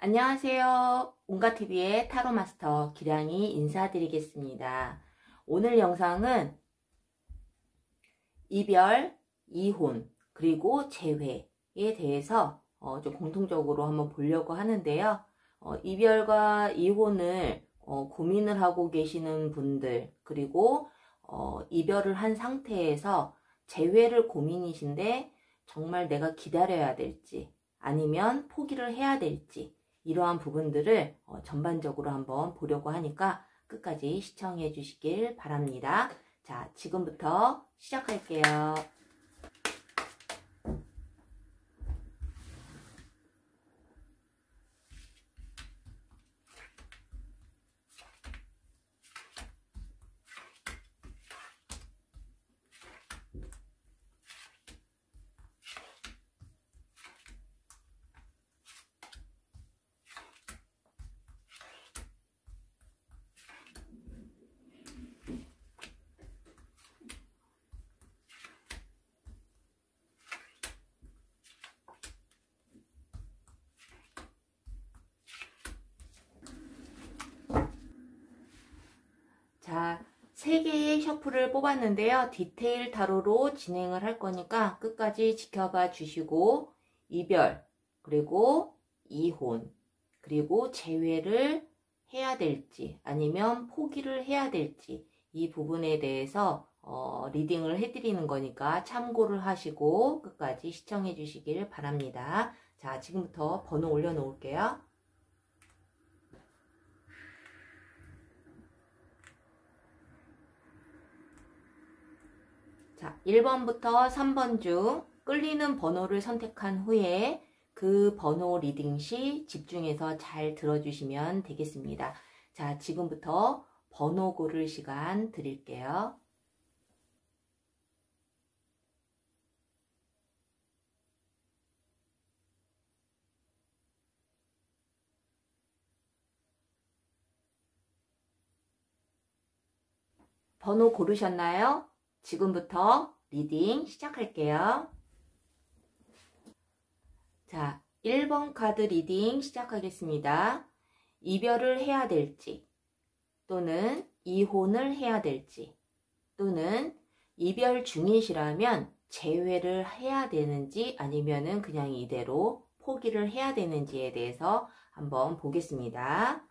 안녕하세요. 온가TV의 타로마스터 기량이 인사드리겠습니다. 오늘 영상은 이별, 이혼, 그리고 재회에 대해서 좀 공통적으로 한번 보려고 하는데요. 이별과 이혼을 고민을 하고 계시는 분들, 그리고 이별을 한 상태에서 재회를 고민이신데 정말 내가 기다려야 될지 아니면 포기를 해야 될지 이러한 부분들을 전반적으로 한번 보려고 하니까 끝까지 시청해 주시길 바랍니다. 자, 지금부터 시작할게요. 자, 3개의 셔플을 뽑았는데요. 디테일 타로로 진행을 할 거니까 끝까지 지켜봐 주시고 이별, 그리고 이혼, 그리고 재회를 해야 될지 아니면 포기를 해야 될지 이 부분에 대해서 리딩을 해드리는 거니까 참고를 하시고 끝까지 시청해 주시길 바랍니다. 자, 지금부터 번호 올려놓을게요. 자, 1번부터 3번 중 끌리는 번호를 선택한 후에 그 번호 리딩 시 집중해서 잘 들어주시면 되겠습니다. 자, 지금부터 번호 고를 시간 드릴게요. 번호 고르셨나요? 지금부터 리딩 시작할게요. 자, 1번 카드 리딩 시작하겠습니다. 이별을 해야 될지, 또는 이혼을 해야 될지, 또는 이별 중이시라면 재회를 해야 되는지 아니면은 그냥 이대로 포기를 해야 되는지에 대해서 한번 보겠습니다.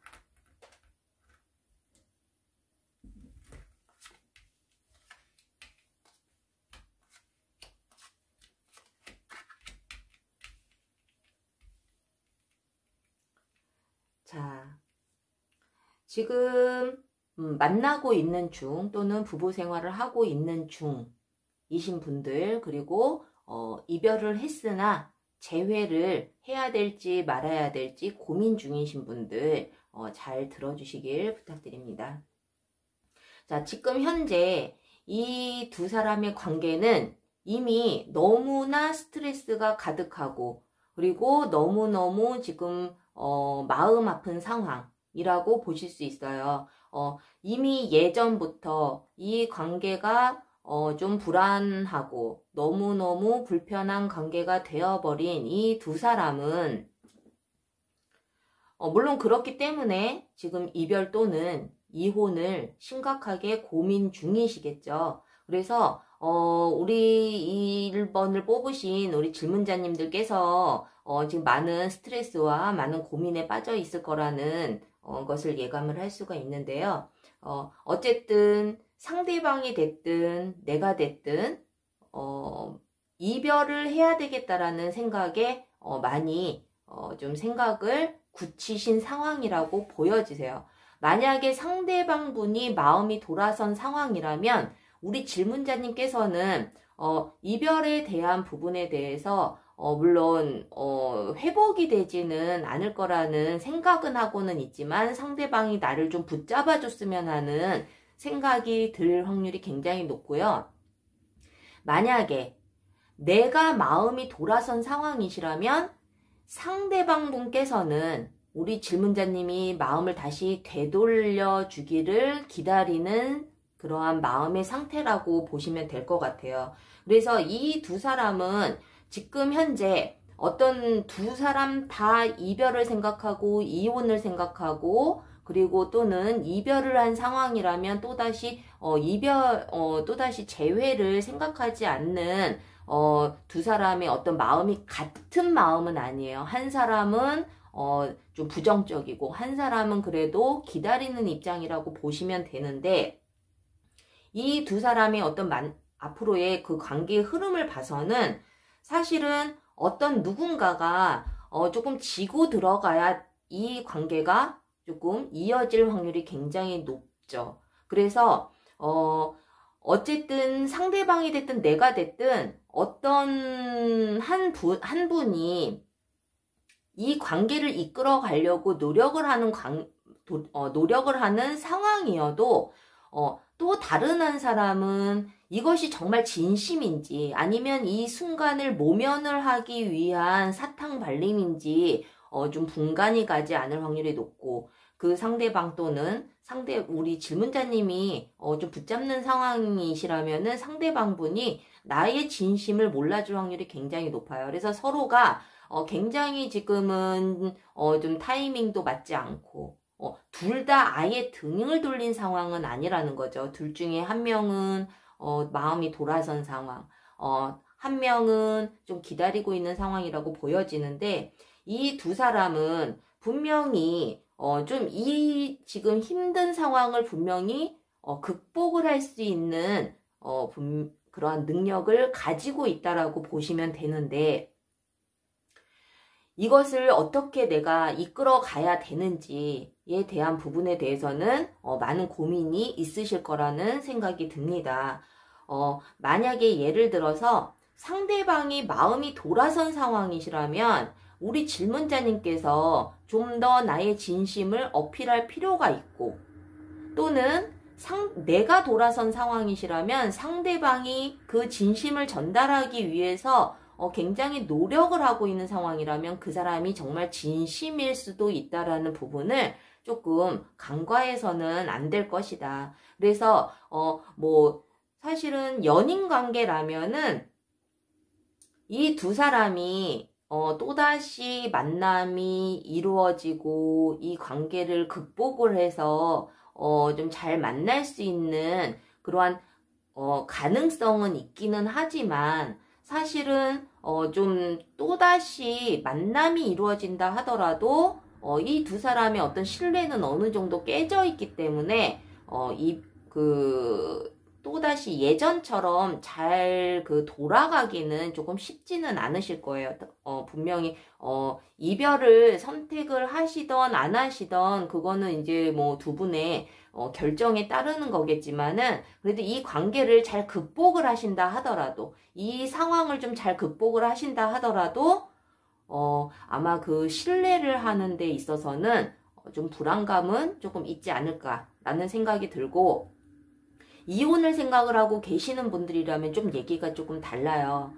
자, 지금 만나고 있는 중 또는 부부 생활을 하고 있는 중이신 분들, 그리고 이별을 했으나 재회를 해야 될지 말아야 될지 고민 중이신 분들 잘 들어주시길 부탁드립니다. 자, 지금 현재 이 두 사람의 관계는 이미 너무나 스트레스가 가득하고 그리고 너무너무 지금 마음 아픈 상황이라고 보실 수 있어요. 이미 예전부터 이 관계가 좀 불안하고 너무너무 불편한 관계가 되어버린 이 두 사람은 물론 그렇기 때문에 지금 이별 또는 이혼을 심각하게 고민 중이시겠죠. 그래서 우리 1번을 뽑으신 우리 질문자님들께서 지금 많은 스트레스와 많은 고민에 빠져 있을 거라는 것을 예감을 할 수가 있는데요. 어쨌든 상대방이 됐든 내가 됐든 이별을 해야 되겠다라는 생각에 많이 좀 생각을 굳히신 상황이라고 보여지세요. 만약에 상대방 분이 마음이 돌아선 상황이라면 우리 질문자님께서는 이별에 대한 부분에 대해서 물론 회복이 되지는 않을 거라는 생각은 하고는 있지만 상대방이 나를 좀 붙잡아 줬으면 하는 생각이 들 확률이 굉장히 높고요. 만약에 내가 마음이 돌아선 상황이시라면 상대방 분께서는 우리 질문자님이 마음을 다시 되돌려 주기를 기다리는 그러한 마음의 상태라고 보시면 될 것 같아요. 그래서 이 두 사람은 지금 현재 어떤 두 사람 다 이별을 생각하고 이혼을 생각하고 그리고 또는 이별을 한 상황이라면 또다시 또다시 재회를 생각하지 않는 두 사람의 어떤 마음이 같은 마음은 아니에요. 한 사람은 좀 부정적이고 한 사람은 그래도 기다리는 입장이라고 보시면 되는데, 이 두 사람의 어떤 앞으로의 그 관계의 흐름을 봐서는 사실은 어떤 누군가가 조금 지고 들어가야 이 관계가 조금 이어질 확률이 굉장히 높죠. 그래서 어쨌든 상대방이 됐든 내가 됐든 어떤 한 분이 이 관계를 이끌어 가려고 노력을 하는 상황이어도 또 다른 한 사람은 이것이 정말 진심인지 아니면 이 순간을 모면을 하기 위한 사탕 발림인지 좀 분간이 가지 않을 확률이 높고, 그 상대방 또는 우리 질문자님이 좀 붙잡는 상황이시라면은 상대방분이 나의 진심을 몰라줄 확률이 굉장히 높아요. 그래서 서로가 굉장히 지금은 좀 타이밍도 맞지 않고 둘 다 아예 등을 돌린 상황은 아니라는 거죠. 둘 중에 한 명은 마음이 돌아선 상황, 한 명은 좀 기다리고 있는 상황이라고 보여지는데, 이 두 사람은 분명히 좀 지금 힘든 상황을 분명히 극복을 할 수 있는 그러한 능력을 가지고 있다라고 보시면 되는데, 이것을 어떻게 내가 이끌어 가야 되는지에 대한 부분에 대해서는 많은 고민이 있으실 거라는 생각이 듭니다. 만약에 예를 들어서 상대방이 마음이 돌아선 상황이시라면 우리 질문자님께서 좀 더 나의 진심을 어필할 필요가 있고, 또는 내가 돌아선 상황이시라면 상대방이 그 진심을 전달하기 위해서 굉장히 노력을 하고 있는 상황이라면 그 사람이 정말 진심일 수도 있다라는 부분을 조금 간과해서는 안 될 것이다. 그래서 사실은 연인 관계라면은 이 두 사람이 또다시 만남이 이루어지고 이 관계를 극복을 해서 좀 잘 만날 수 있는 그러한 가능성은 있기는 하지만, 사실은 좀 또다시 만남이 이루어진다 하더라도 이 두 사람의 어떤 신뢰는 어느 정도 깨져 있기 때문에 또다시 예전처럼 잘 돌아가기는 조금 쉽지는 않으실 거예요. 분명히 이별을 선택을 하시던 안 하시던 그거는 이제 뭐 두 분의 결정에 따르는 거겠지만은, 그래도 이 관계를 잘 극복을 하신다 하더라도, 이 상황을 좀 잘 극복을 하신다 하더라도 아마 그 신뢰를 하는 데 있어서는 좀 불안감은 조금 있지 않을까라는 생각이 들고, 이혼을 생각을 하고 계시는 분들이라면 좀 얘기가 조금 달라요.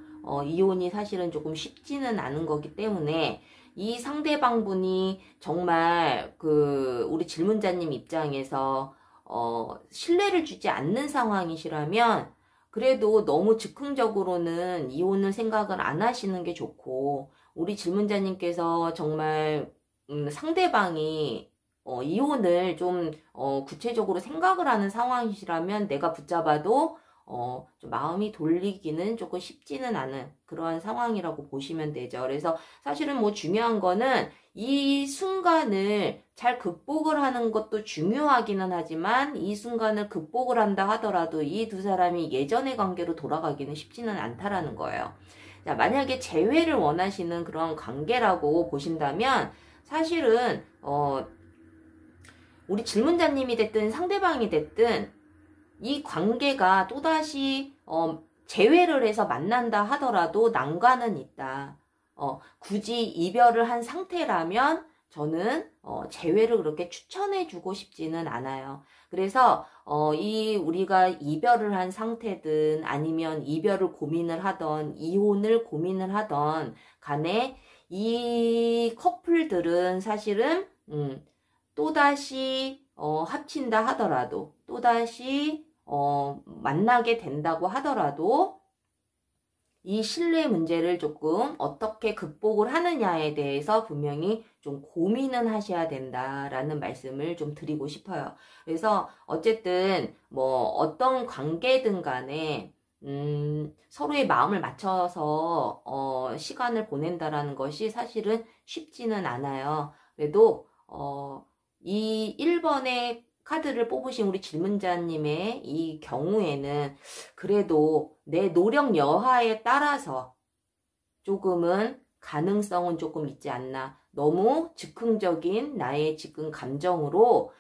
이혼이 사실은 조금 쉽지는 않은 거기 때문에 이 상대방분이 정말 우리 질문자님 입장에서 신뢰를 주지 않는 상황이시라면 그래도 너무 즉흥적으로는 이혼을 생각을 안 하시는 게 좋고, 우리 질문자님께서 정말 상대방이 이혼을 좀 구체적으로 생각을 하는 상황이시라면 내가 붙잡아도 좀 마음이 돌리기는 조금 쉽지는 않은 그러한 상황이라고 보시면 되죠. 그래서 사실은 뭐 중요한 거는 이 순간을 잘 극복을 하는 것도 중요하기는 하지만, 이 순간을 극복을 한다 하더라도 이 두 사람이 예전의 관계로 돌아가기는 쉽지는 않다라는 거예요. 자, 만약에 재회를 원하시는 그런 관계라고 보신다면 사실은 우리 질문자님이 됐든 상대방이 됐든 이 관계가 또다시 재회를 해서 만난다 하더라도 난관은 있다. 굳이 이별을 한 상태라면 저는 재회를 그렇게 추천해주고 싶지는 않아요. 그래서 우리가 이별을 한 상태든 아니면 이별을 고민을 하던 이혼을 고민을 하던 간에 이 커플들은 사실은 또다시 합친다 하더라도, 또다시 만나게 된다고 하더라도 이 신뢰 문제를 조금 어떻게 극복을 하느냐에 대해서 분명히 좀 고민은 하셔야 된다라는 말씀을 좀 드리고 싶어요. 그래서 어쨌든 뭐 어떤 관계든 간에 서로의 마음을 맞춰서 시간을 보낸다라는 것이 사실은 쉽지는 않아요. 그래도 이 1번의 카드를 뽑으신 우리 질문자님의 이 경우에는 그래도 내 노력 여하에 따라서 조금은 가능성은 조금 있지 않나. 너무 즉흥적인 나의 지금 감정으로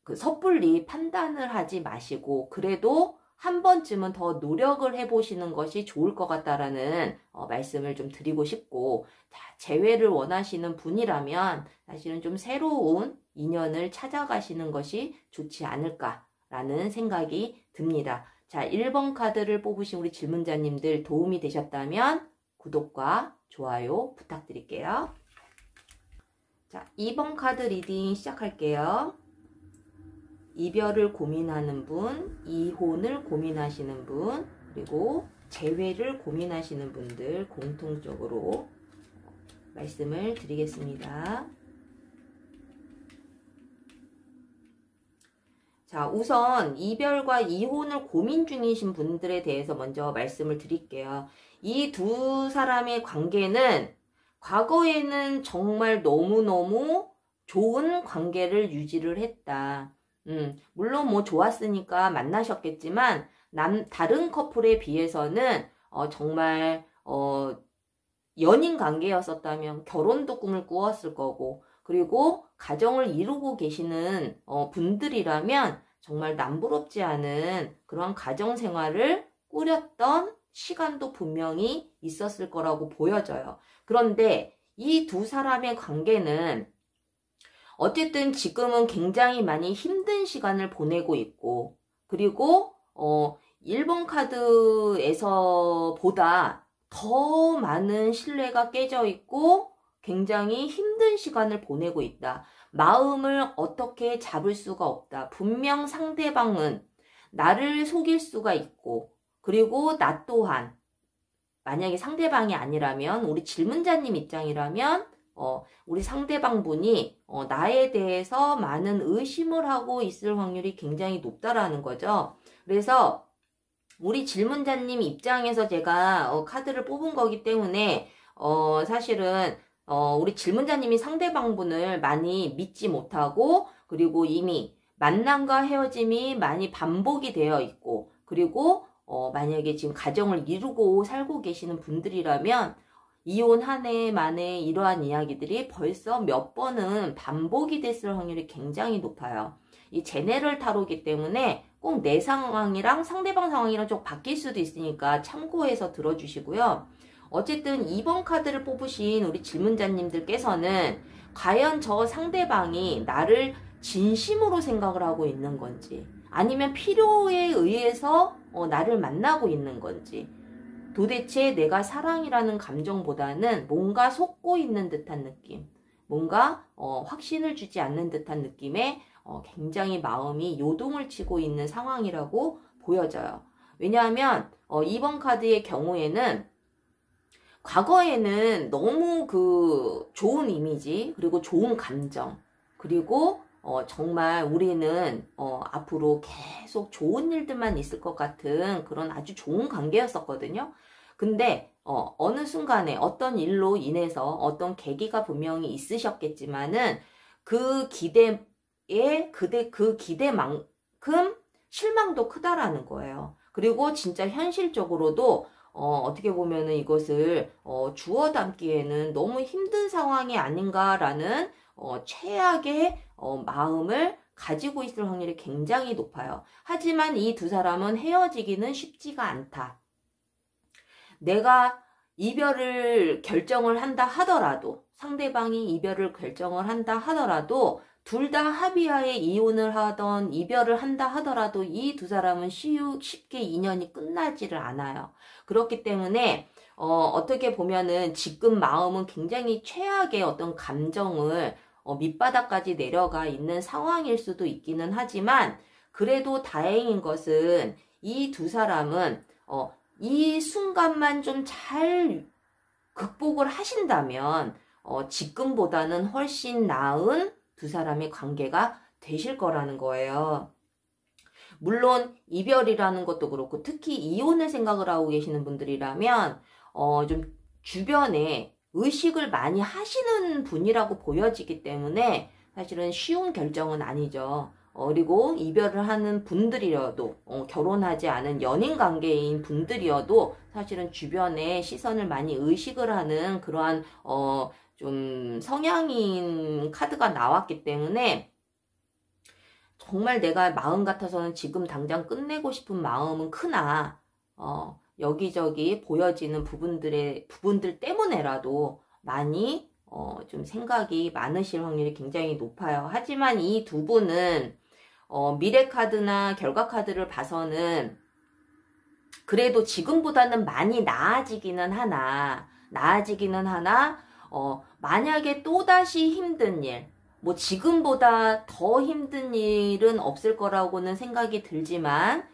그 섣불리 판단을 하지 마시고 그래도 한 번쯤은 더 노력을 해보시는 것이 좋을 것 같다라는 말씀을 좀 드리고 싶고, 자, 재회를 원하시는 분이라면 사실은 좀 새로운 인연을 찾아가시는 것이 좋지 않을까라는 생각이 듭니다. 자, 1번 카드를 뽑으신 우리 질문자님들 도움이 되셨다면 구독과 좋아요 부탁드릴게요. 자, 2번 카드 리딩 시작할게요. 이별을 고민하는 분, 이혼을 고민하시는 분, 그리고 재회를 고민하시는 분들 공통적으로 말씀을 드리겠습니다. 자, 우선 이별과 이혼을 고민 중이신 분들에 대해서 먼저 말씀을 드릴게요. 이 두 사람의 관계는 과거에는 정말 너무너무 좋은 관계를 유지를 했다. 물론 뭐 좋았으니까 만나셨겠지만 다른 커플에 비해서는 정말 연인 관계였었다면 결혼도 꿈을 꾸었을 거고, 그리고 가정을 이루고 계시는 분들이라면 정말 남부럽지 않은 그런 가정 생활을 꾸렸던 시간도 분명히 있었을 거라고 보여져요. 그런데 이 두 사람의 관계는 어쨌든 지금은 굉장히 많이 힘든 시간을 보내고 있고, 그리고 1번 카드에서 보다 더 많은 신뢰가 깨져 있고 굉장히 힘든 시간을 보내고 있다. 마음을 어떻게 잡을 수가 없다. 분명 상대방은 나를 속일 수가 있고, 그리고 나 또한 만약에 상대방이 아니라면, 우리 질문자님 입장이라면 우리 상대방 분이 나에 대해서 많은 의심을 하고 있을 확률이 굉장히 높다라는 거죠. 그래서 우리 질문자님 입장에서 제가 카드를 뽑은 거기 때문에 사실은 우리 질문자님이 상대방 분을 많이 믿지 못하고, 그리고 이미 만남과 헤어짐이 많이 반복이 되어 있고, 그리고 만약에 지금 가정을 이루고 살고 계시는 분들이라면 이혼 한 해 만에 이러한 이야기들이 벌써 몇 번은 반복이 됐을 확률이 굉장히 높아요. 이 제네럴 타로이기 때문에 꼭 내 상황이랑 상대방 상황이랑 좀 바뀔 수도 있으니까 참고해서 들어주시고요. 어쨌든 2번 카드를 뽑으신 우리 질문자님들께서는 과연 저 상대방이 나를 진심으로 생각을 하고 있는 건지, 아니면 필요에 의해서 나를 만나고 있는 건지, 도대체 내가 사랑이라는 감정보다는 뭔가 속고 있는 듯한 느낌, 뭔가 확신을 주지 않는 듯한 느낌에 굉장히 마음이 요동을 치고 있는 상황이라고 보여져요. 왜냐하면 2번 카드의 경우에는 과거에는 너무 그 좋은 이미지, 그리고 좋은 감정, 그리고 정말 우리는 앞으로 계속 좋은 일들만 있을 것 같은 그런 아주 좋은 관계였었거든요. 근데 어느 순간에 어떤 일로 인해서 어떤 계기가 분명히 있으셨겠지만은 그 기대만큼 실망도 크다라는 거예요. 그리고 진짜 현실적으로도 어떻게 보면은 이것을 주워 담기에는 너무 힘든 상황이 아닌가라는 최악의 마음을 가지고 있을 확률이 굉장히 높아요. 하지만 이 두 사람은 헤어지기는 쉽지가 않다. 내가 이별을 결정을 한다 하더라도, 상대방이 이별을 결정을 한다 하더라도, 둘 다 합의하에 이혼을 하던 이별을 한다 하더라도 이 두 사람은 쉽게 인연이 끝나지를 않아요. 그렇기 때문에 어떻게 보면은 지금 마음은 굉장히 최악의 어떤 감정을 밑바닥까지 내려가 있는 상황일 수도 있기는 하지만, 그래도 다행인 것은 이 두 사람은 이 순간만 좀 잘 극복을 하신다면 지금보다는 훨씬 나은 두 사람의 관계가 되실 거라는 거예요. 물론 이별이라는 것도 그렇고 특히 이혼을 생각을 하고 계시는 분들이라면 좀 주변에 의식을 많이 하시는 분이라고 보여지기 때문에 사실은 쉬운 결정은 아니죠. 그리고 이별을 하는 분들이어도 결혼하지 않은 연인 관계인 분들이어도 사실은 주변에 시선을 많이 의식을 하는 그러한 좀 성향인 카드가 나왔기 때문에 정말 내가 마음 같아서는 지금 당장 끝내고 싶은 마음은 크나 여기저기 보여지는 부분들 때문에라도 많이 좀 생각이 많으실 확률이 굉장히 높아요. 하지만 이 두 분은 미래 카드나 결과 카드를 봐서는 그래도 지금보다는 많이 나아지기는 하나 만약에 또다시 힘든 일, 뭐 지금보다 더 힘든 일은 없을 거라고는 생각이 들지만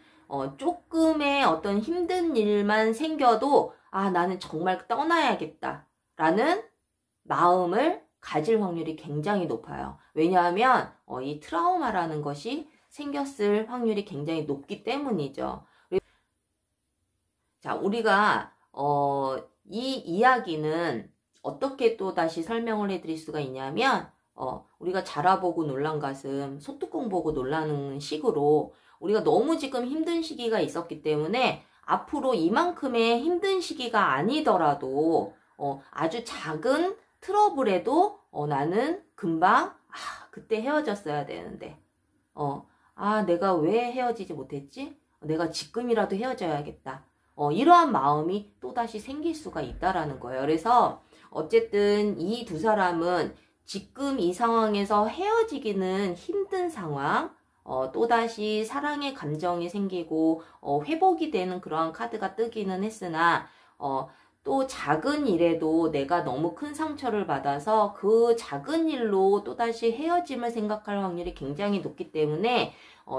조금의 어떤 힘든 일만 생겨도 나는 정말 떠나야겠다 라는 마음을 가질 확률이 굉장히 높아요. 왜냐하면 이 트라우마라는 것이 생겼을 확률이 굉장히 높기 때문이죠. 자, 우리가 이 이야기는 어떻게 또 다시 설명을 해드릴 수가 있냐면 우리가 자라보고 놀란 가슴, 소뚜껑 보고 놀라는 식으로 우리가 너무 지금 힘든 시기가 있었기 때문에 앞으로 이만큼의 힘든 시기가 아니더라도 아주 작은 트러블에도 나는 금방 그때 헤어졌어야 되는데 내가 왜 헤어지지 못했지? 내가 지금이라도 헤어져야겠다. 이러한 마음이 또다시 생길 수가 있다라는 거예요. 그래서 어쨌든 이 두 사람은 지금 이 상황에서 헤어지기는 힘든 상황, 또다시 사랑의 감정이 생기고 회복이 되는 그러한 카드가 뜨기는 했으나 또 작은 일에도 내가 너무 큰 상처를 받아서 그 작은 일로 또다시 헤어짐을 생각할 확률이 굉장히 높기 때문에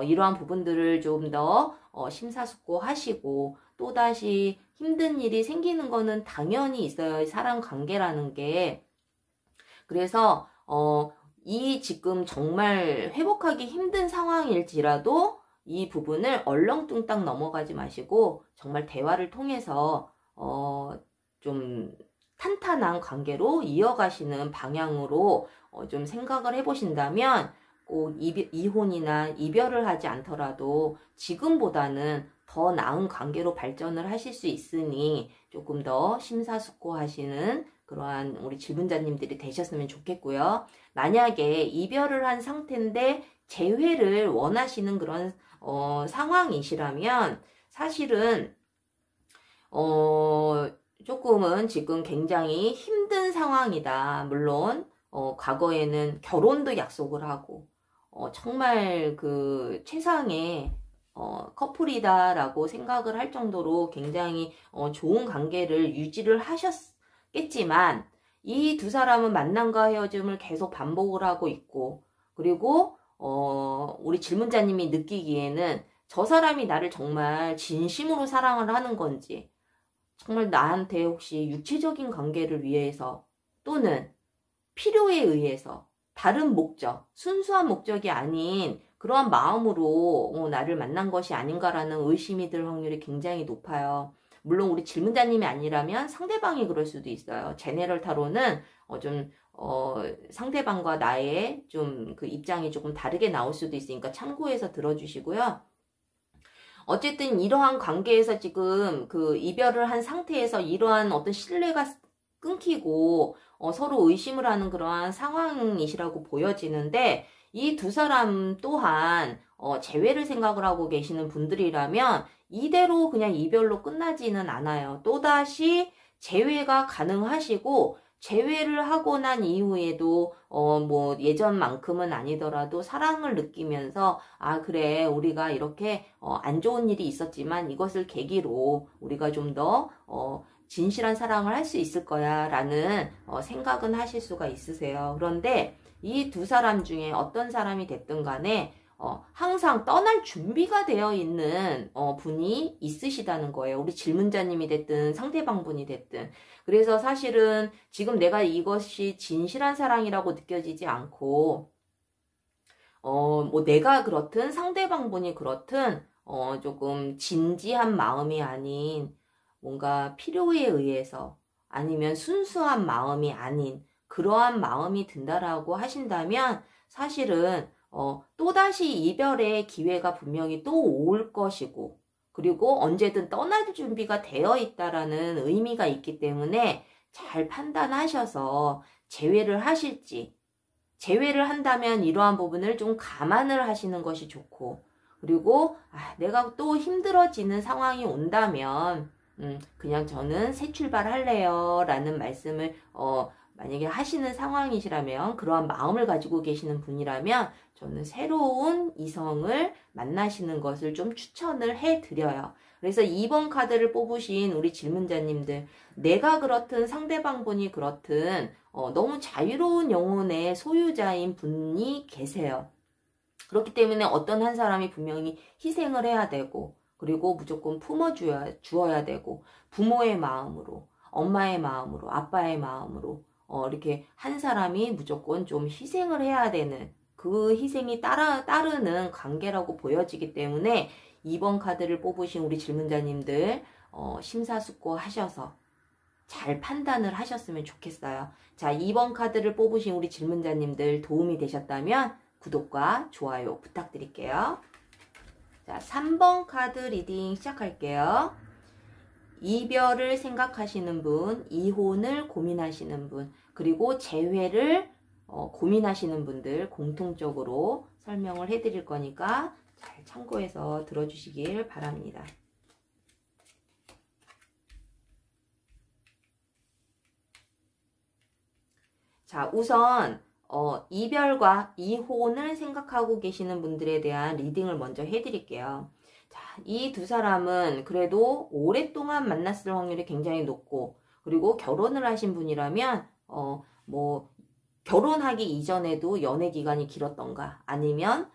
이러한 부분들을 좀 더 심사숙고하시고 또다시 힘든 일이 생기는 거는 당연히 있어요. 사람 관계라는 게. 그래서 이 지금 정말 회복하기 힘든 상황일지라도 이 부분을 얼렁뚱땅 넘어가지 마시고 정말 대화를 통해서 좀 탄탄한 관계로 이어가시는 방향으로 좀 생각을 해보신다면 꼭 이혼이나 이별을 하지 않더라도 지금보다는 더 나은 관계로 발전을 하실 수 있으니 조금 더 심사숙고하시는 그러한 우리 질문자님들이 되셨으면 좋겠고요. 만약에 이별을 한 상태인데 재회를 원하시는 그런 상황이시라면 사실은 조금은 지금 굉장히 힘든 상황이다. 물론 과거에는 결혼도 약속을 하고 정말 그 최상의 커플이다라고 생각을 할 정도로 굉장히 좋은 관계를 유지를 하셨겠지만 이 두 사람은 만남과 헤어짐을 계속 반복을 하고 있고 그리고 우리 질문자님이 느끼기에는 저 사람이 나를 정말 진심으로 사랑을 하는 건지 정말 나한테 혹시 육체적인 관계를 위해서 또는 필요에 의해서 다른 목적, 순수한 목적이 아닌 그러한 마음으로 나를 만난 것이 아닌가라는 의심이 들 확률이 굉장히 높아요. 물론 우리 질문자님이 아니라면 상대방이 그럴 수도 있어요. 제네럴 타로는 상대방과 나의 좀 그 입장이 조금 다르게 나올 수도 있으니까 참고해서 들어주시고요. 어쨌든 이러한 관계에서 지금 그 이별을 한 상태에서 이러한 어떤 신뢰가 끊기고 서로 의심을 하는 그러한 상황이시라고 보여지는데 이 두 사람 또한 재회를 생각을 하고 계시는 분들이라면 이대로 그냥 이별로 끝나지는 않아요. 또다시 재회가 가능하시고 재회를 하고 난 이후에도 뭐 예전만큼은 아니더라도 사랑을 느끼면서 그래 우리가 이렇게 안 좋은 일이 있었지만 이것을 계기로 우리가 좀 더 진실한 사랑을 할 수 있을 거야 라는 생각은 하실 수가 있으세요. 그런데 이 두 사람 중에 어떤 사람이 됐든 간에 항상 떠날 준비가 되어 있는 분이 있으시다는 거예요. 우리 질문자님이 됐든 상대방 분이 됐든. 그래서 사실은 지금 내가 이것이 진실한 사랑이라고 느껴지지 않고 뭐 내가 그렇든 상대방 분이 그렇든 조금 진지한 마음이 아닌 뭔가 필요에 의해서 아니면 순수한 마음이 아닌 그러한 마음이 든다라고 하신다면 사실은 또다시 이별의 기회가 분명히 또 올 것이고 그리고 언제든 떠날 준비가 되어 있다라는 의미가 있기 때문에 잘 판단하셔서 재회를 하실지 재회를 한다면 이러한 부분을 좀 감안을 하시는 것이 좋고 그리고 내가 또 힘들어지는 상황이 온다면 그냥 저는 새 출발할래요 라는 말씀을 만약에 하시는 상황이시라면 그러한 마음을 가지고 계시는 분이라면 저는 새로운 이성을 만나시는 것을 좀 추천을 해드려요. 그래서 2번 카드를 뽑으신 우리 질문자님들 내가 그렇든 상대방 분이 그렇든 너무 자유로운 영혼의 소유자인 분이 계세요. 그렇기 때문에 어떤 한 사람이 분명히 희생을 해야 되고 그리고 무조건 주어야 되고 부모의 마음으로 엄마의 마음으로 아빠의 마음으로 이렇게 한 사람이 무조건 좀 희생을 해야 되는 그 희생이 따르는 관계라고 보여지기 때문에 2번 카드를 뽑으신 우리 질문자님들 심사숙고 하셔서 잘 판단을 하셨으면 좋겠어요. 자, 2번 카드를 뽑으신 우리 질문자님들 도움이 되셨다면 구독과 좋아요 부탁드릴게요. 자, 3번 카드 리딩 시작할게요. 이별을 생각하시는 분, 이혼을 고민하시는 분, 그리고 재회를 고민하시는 분들 공통적으로 설명을 해드릴 거니까 잘 참고해서 들어주시길 바랍니다. 자, 우선 이별과 이혼을 생각하고 계시는 분들에 대한 리딩을 먼저 해드릴게요. 자, 이 두 사람은 그래도 오랫동안 만났을 확률이 굉장히 높고 그리고 결혼을 하신 분이라면 뭐 결혼하기 이전에도 연애 기간이 길었던가 아니면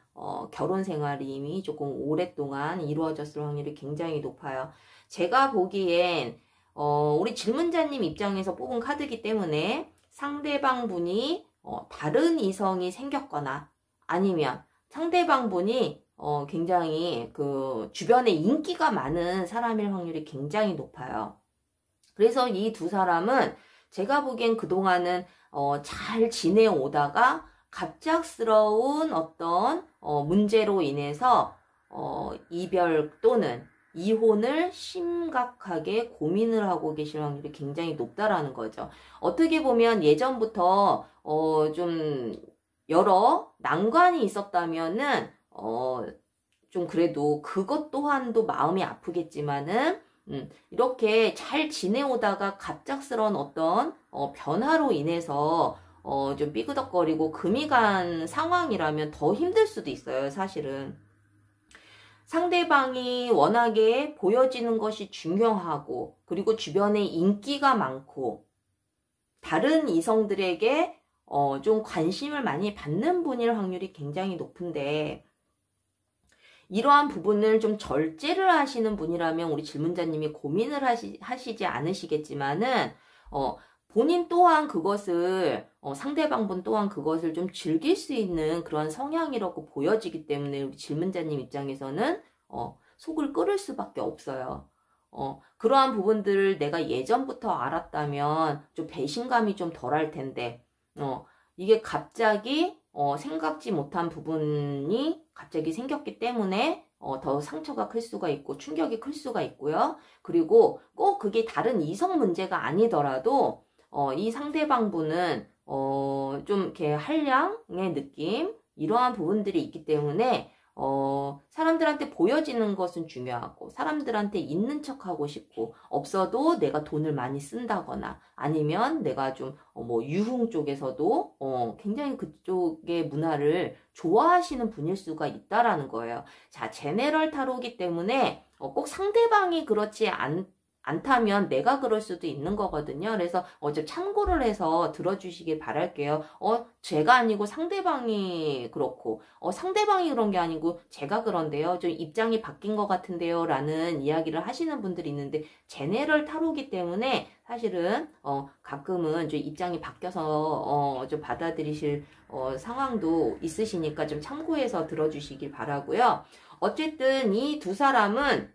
결혼 생활이 이미 조금 오랫동안 이루어졌을 확률이 굉장히 높아요. 제가 보기엔 우리 질문자님 입장에서 뽑은 카드이기 때문에 상대방 분이 다른 이성이 생겼거나 아니면 상대방 분이 굉장히 그 주변에 인기가 많은 사람일 확률이 굉장히 높아요. 그래서 이 두 사람은 제가 보기엔 그동안은 잘 지내오다가 갑작스러운 어떤 문제로 인해서 이별 또는 이혼을 심각하게 고민을 하고 계실 확률이 굉장히 높다라는 거죠. 어떻게 보면 예전부터 좀 여러 난관이 있었다면은 좀 그래도 그것 또한도 마음이 아프겠지만은 이렇게 잘 지내오다가 갑작스러운 어떤 변화로 인해서 좀 삐그덕거리고 금이 간 상황이라면 더 힘들 수도 있어요, 사실은. 상대방이 워낙에 보여지는 것이 중요하고 그리고 주변에 인기가 많고 다른 이성들에게 좀 관심을 많이 받는 분일 확률이 굉장히 높은데 이러한 부분을 좀 절제를 하시는 분이라면 우리 질문자님이 고민을 하시지 않으시겠지만은 본인 또한 그것을 상대방 분 또한 그것을 좀 즐길 수 있는 그런 성향이라고 보여지기 때문에 우리 질문자님 입장에서는 속을 끓일 수밖에 없어요. 그러한 부분들을 내가 예전부터 알았다면 좀 배신감이 좀 덜할 텐데 이게 갑자기 생각지 못한 부분이 갑자기 생겼기 때문에 더 상처가 클 수가 있고 충격이 클 수가 있고요. 그리고 꼭 그게 다른 이성 문제가 아니더라도 이 상대방 분은 좀 이렇게 한량의 느낌 이러한 부분들이 있기 때문에 사람들한테 보여지는 것은 중요하고 사람들한테 있는 척하고 싶고 없어도 내가 돈을 많이 쓴다거나 아니면 내가 좀 뭐 유흥 쪽에서도 굉장히 그쪽의 문화를 좋아하시는 분일 수가 있다라는 거예요. 자, 제네럴 타로이기 때문에 꼭 상대방이 그렇지 않다면 내가 그럴 수도 있는 거거든요. 그래서 좀 참고를 해서 들어주시길 바랄게요. 제가 아니고 상대방이 그렇고, 상대방이 그런 게 아니고 제가 그런데요. 좀 입장이 바뀐 것 같은데요. 라는 이야기를 하시는 분들이 있는데, 제네럴 타로기 때문에 사실은, 가끔은 좀 입장이 바뀌어서, 좀 받아들이실, 상황도 있으시니까 좀 참고해서 들어주시길 바라고요. 어쨌든 이 두 사람은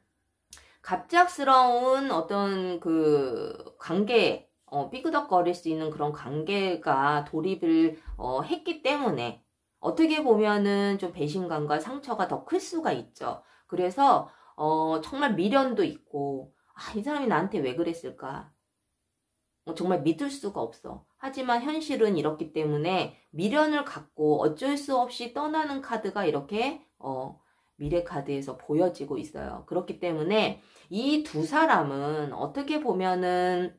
갑작스러운 어떤 그 관계, 삐그덕거릴 수 있는 그런 관계가 돌입을 했기 때문에 어떻게 보면은 좀 배신감과 상처가 더 클 수가 있죠. 그래서 정말 미련도 있고, 이 사람이 나한테 왜 그랬을까? 정말 믿을 수가 없어. 하지만 현실은 이렇기 때문에 미련을 갖고 어쩔 수 없이 떠나는 카드가 이렇게 미래 카드에서 보여지고 있어요. 그렇기 때문에 이 두 사람은 어떻게 보면은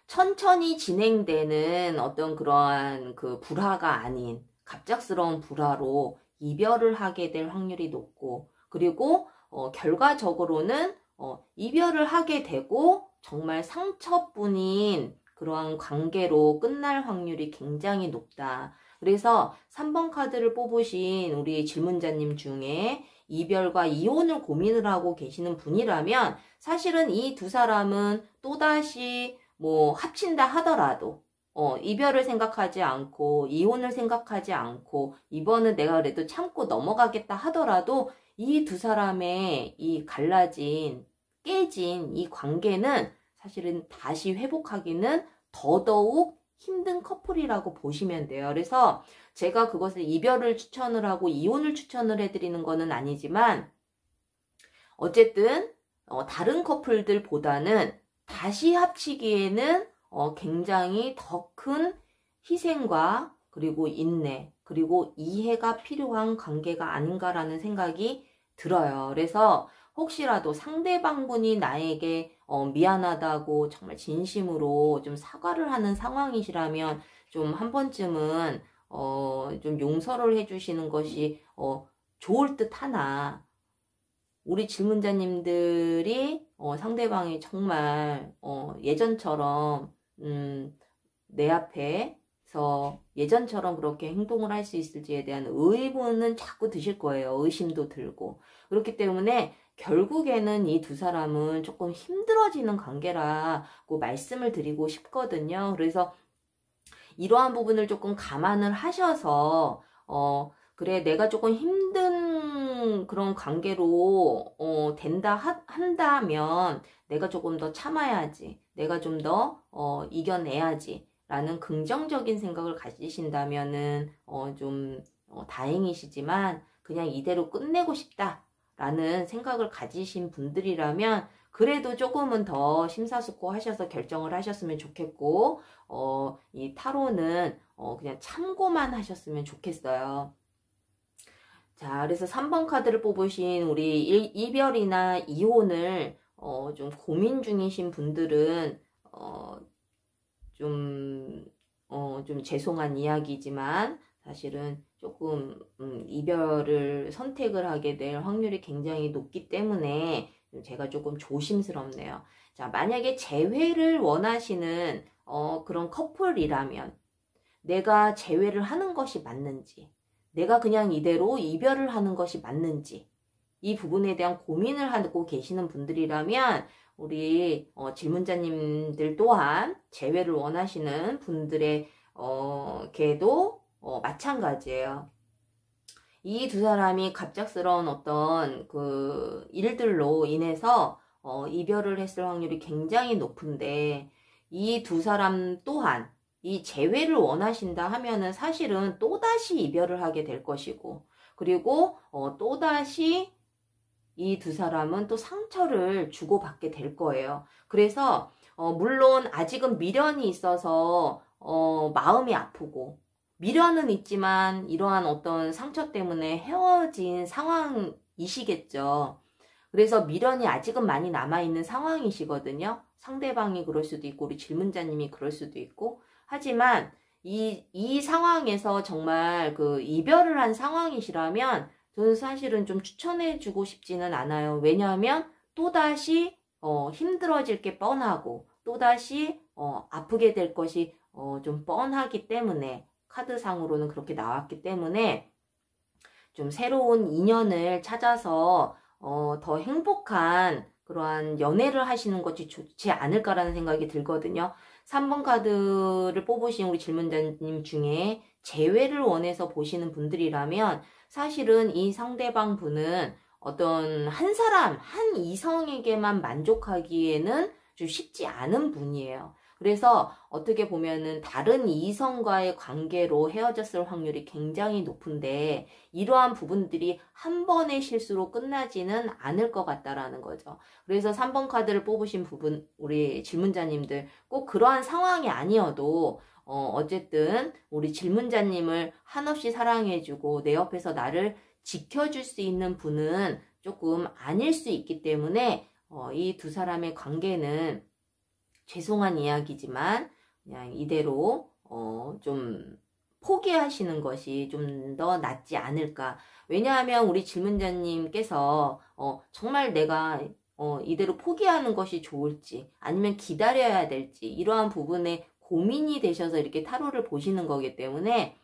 천천히 진행되는 어떤 그러한 그 불화가 아닌 갑작스러운 불화로 이별을 하게 될 확률이 높고, 그리고 결과적으로는 이별을 하게 되고 정말 상처뿐인 그러한 관계로 끝날 확률이 굉장히 높다. 그래서 3번 카드를 뽑으신 우리 질문자님 중에 이별과 이혼을 고민을 하고 계시는 분이라면 사실은 이 두 사람은 또다시 뭐 합친다 하더라도 이별을 생각하지 않고 이혼을 생각하지 않고 이번은 내가 그래도 참고 넘어가겠다 하더라도 이 두 사람의 이 갈라진 깨진 이 관계는 사실은 다시 회복하기는 더더욱 힘든 커플이라고 보시면 돼요. 그래서 제가 그것을 이별을 추천을 하고 이혼을 추천을 해드리는 거는 아니지만 어쨌든 다른 커플들보다는 다시 합치기에는 굉장히 더 큰 희생과 그리고 인내 그리고 이해가 필요한 관계가 아닌가라는 생각이 들어요. 그래서 혹시라도 상대방분이 나에게 미안하다고 정말 진심으로 좀 사과를 하는 상황이시라면 좀 한 번쯤은 좀 용서를 해주시는 것이 좋을 듯 하나, 우리 질문자님들이 상대방이 정말 예전처럼 내 앞에서 예전처럼 그렇게 행동을 할 수 있을지에 대한 의문은 자꾸 드실 거예요. 의심도 들고. 그렇기 때문에 결국에는 이 두 사람은 조금 힘들어지는 관계라고 말씀을 드리고 싶거든요. 그래서 이러한 부분을 조금 감안을 하셔서 그래 내가 조금 힘든 그런 관계로 한다면 내가 조금 더 참아야지, 내가 좀 더 이겨내야지 라는 긍정적인 생각을 가지신다면은 좀 다행이시지만 그냥 이대로 끝내고 싶다 라는 생각을 가지신 분들이라면 그래도 조금은 더 심사숙고하셔서 결정을 하셨으면 좋겠고 이 타로는 그냥 참고만 하셨으면 좋겠어요. 자, 그래서 3번 카드를 뽑으신 우리 이별이나 이혼을 좀 고민 중이신 분들은 좀 죄송한 이야기지만 사실은 조금 이별을 선택을 하게 될 확률이 굉장히 높기 때문에 제가 조금 조심스럽네요. 자, 만약에 재회를 원하시는 그런 커플이라면 내가 재회를 하는 것이 맞는지, 내가 그냥 이대로 이별을 하는 것이 맞는지, 이 부분에 대한 고민을 하고 계시는 분들이라면 우리 질문자님들 또한 재회를 원하시는 분들의 걔도 마찬가지예요. 이 두 사람이 갑작스러운 어떤 그 일들로 인해서 이별을 했을 확률이 굉장히 높은데 이 두 사람 또한 이 재회를 원하신다 하면은 사실은 또다시 이별을 하게 될 것이고, 그리고 또다시 이 두 사람은 또 상처를 주고받게 될 거예요. 그래서 물론 아직은 미련이 있어서 마음이 아프고 미련은 있지만 이러한 어떤 상처 때문에 헤어진 상황이시겠죠. 그래서 미련이 아직은 많이 남아있는 상황이시거든요. 상대방이 그럴 수도 있고 우리 질문자님이 그럴 수도 있고, 하지만 이 상황에서 정말 그 이별을 한 상황이시라면 저는 사실은 좀 추천해주고 싶지는 않아요. 왜냐하면 또다시 힘들어질 게 뻔하고 또다시 아프게 될 것이 좀 뻔하기 때문에 카드상으로는 그렇게 나왔기 때문에 좀 새로운 인연을 찾아서 더 행복한 그러한 연애를 하시는 것이 좋지 않을까라는 생각이 들거든요. 3번 카드를 뽑으신 우리 질문자님 중에 재회를 원해서 보시는 분들이라면 사실은 이 상대방 분은 어떤 한 사람, 한 이성에게만 만족하기에는 좀 쉽지 않은 분이에요. 그래서 어떻게 보면은 다른 이성과의 관계로 헤어졌을 확률이 굉장히 높은데 이러한 부분들이 한 번의 실수로 끝나지는 않을 것 같다라는 거죠. 그래서 3번 카드를 뽑으신 부분, 우리 질문자님들 꼭 그러한 상황이 아니어도 어쨌든 우리 질문자님을 한없이 사랑해주고 내 옆에서 나를 지켜줄 수 있는 분은 조금 아닐 수 있기 때문에 이 두 사람의 관계는 죄송한 이야기지만 그냥 이대로 좀 포기하시는 것이 좀 더 낫지 않을까. 왜냐하면 우리 질문자님께서 정말 내가 이대로 포기하는 것이 좋을지 아니면 기다려야 될지 이러한 부분에 고민이 되셔서 이렇게 타로를 보시는 거기 때문에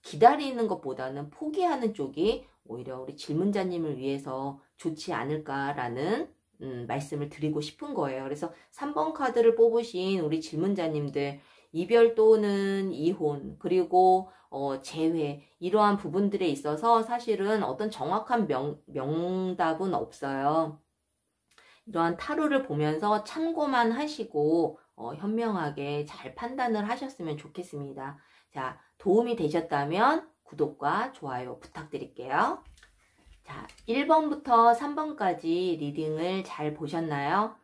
기다리는 것보다는 포기하는 쪽이 오히려 우리 질문자님을 위해서 좋지 않을까라는 말씀을 드리고 싶은 거예요. 그래서 3번 카드를 뽑으신 우리 질문자님들 이별 또는 이혼 그리고 재회 이러한 부분들에 있어서 사실은 어떤 정확한 명답은 없어요. 이러한 타로를 보면서 참고만 하시고 현명하게 잘 판단을 하셨으면 좋겠습니다. 자, 도움이 되셨다면 구독과 좋아요 부탁드릴게요. 자, 1번부터 3번까지 리딩을 잘 보셨나요?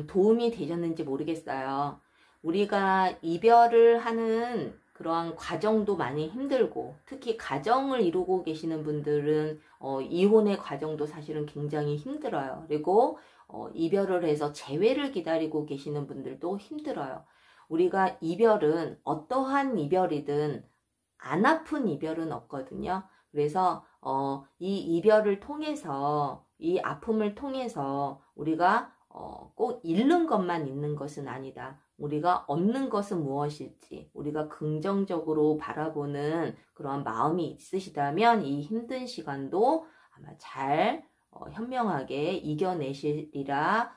도움이 되셨는지 모르겠어요. 우리가 이별을 하는 그러한 과정도 많이 힘들고 특히 가정을 이루고 계시는 분들은 이혼의 과정도 사실은 굉장히 힘들어요. 그리고 이별을 해서 재회를 기다리고 계시는 분들도 힘들어요. 우리가 이별은 어떠한 이별이든 안 아픈 이별은 없거든요. 그래서 이 이별을 통해서 이 아픔을 통해서 우리가 꼭 잃는 것만 있는 것은 아니다. 우리가 얻는 것은 무엇일지 우리가 긍정적으로 바라보는 그런 마음이 있으시다면 이 힘든 시간도 아마 잘 현명하게 이겨내시리라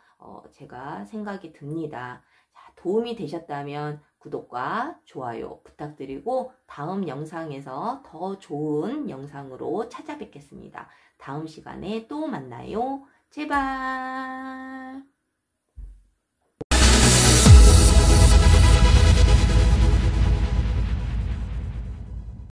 제가 생각이 듭니다. 자, 도움이 되셨다면 구독과 좋아요 부탁드리고 다음 영상에서 더 좋은 영상으로 찾아뵙겠습니다. 다음 시간에 또 만나요. 제발.